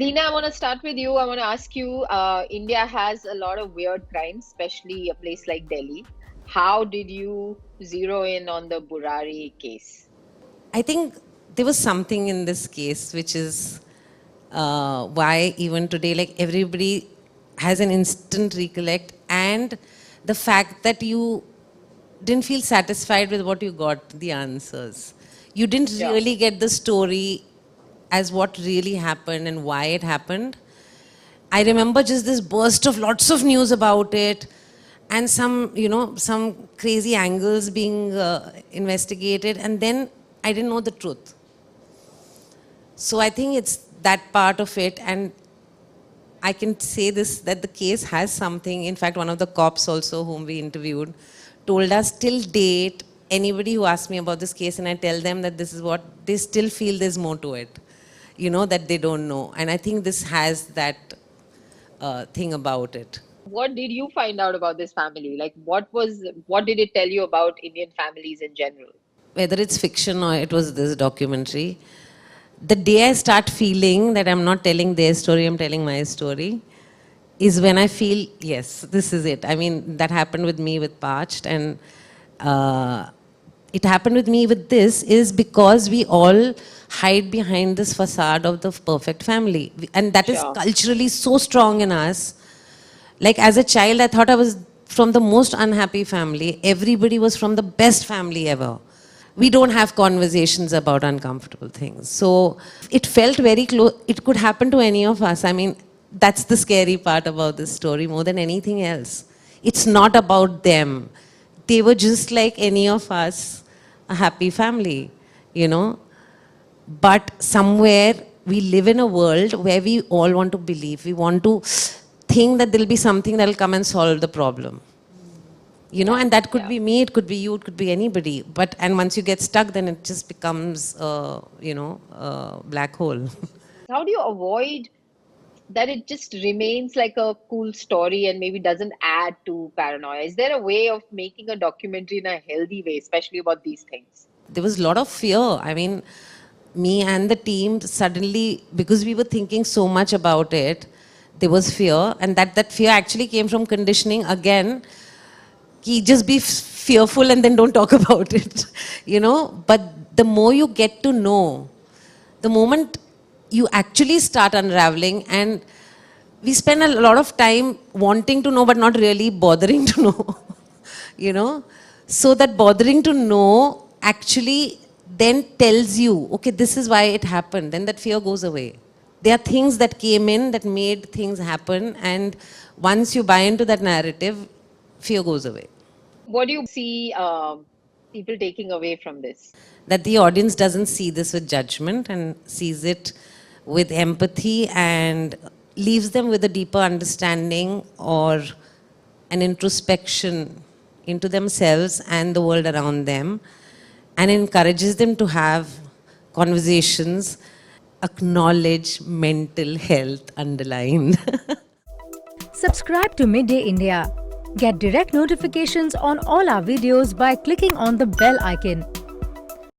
Alina, I want to start with you. I want to ask you, India has a lot of weird crimes, especially a place like Delhi. How did you zero in on the Burari case? I think there was something in this case which is why even today, like everybody has an instant recollect, and the fact that you didn't feel satisfied with what you got, the answers. You didn't Yeah. really get the story as what really happened and why it happened. I remember just this burst of lots of news about it and some crazy angles being investigated, and then I didn't know the truth. So I think it's that part of it, and I can say this that the case has something. In fact, one of the cops also whom we interviewed told us till date, anybody who asks me about this case and I tell them that this is what, they still feel there's more to it, that they don't know. And I think this has that thing about it. What did you find out about this family? Like, what did it tell you about Indian families in general? Whether it's fiction or it was this documentary, the day I start feeling that I'm not telling their story, I'm telling my story, is when I feel, yes, this is it. I mean, that happened with me with Parched, and it happened with me with this is because we all hide behind this facade of the perfect family. And that is Sure. culturally so strong in us. Like as a child, I thought I was from the most unhappy family. Everybody was from the best family ever. We don't have conversations about uncomfortable things. So it felt very close. It could happen to any of us. I mean, that's the scary part about this story more than anything else. It's not about them. They were just like any of us, a happy family, you know. But somewhere we live in a world where we all want to believe. We want to think that there'll be something that'll come and solve the problem. And that could Yeah. be me, it could be you, it could be anybody. And once you get stuck, then it just becomes, a black hole. How do you avoid that it just remains like a cool story and maybe doesn't add to paranoia? Is there a way of making a documentary in a healthy way, especially about these things? There was a lot of fear. I mean, me and the team suddenly, because we were thinking so much about it, there was fear. And that fear actually came from conditioning again. Ki just be fearful and then don't talk about it, But the more you get to know, the moment you actually start unraveling, and we spend a lot of time wanting to know but not really bothering to know, you know. So that bothering to know actually then tells you, okay, this is why it happened. Then that fear goes away. There are things that came in that made things happen, and once you buy into that narrative, fear goes away. What do you see people taking away from this? That the audience doesn't see this with judgment and sees it with empathy, and leaves them with a deeper understanding or an introspection into themselves and the world around them, and encourages them to have conversations, acknowledge mental health underlined. Subscribe to Midday India. Get direct notifications on all our videos by clicking on the bell icon.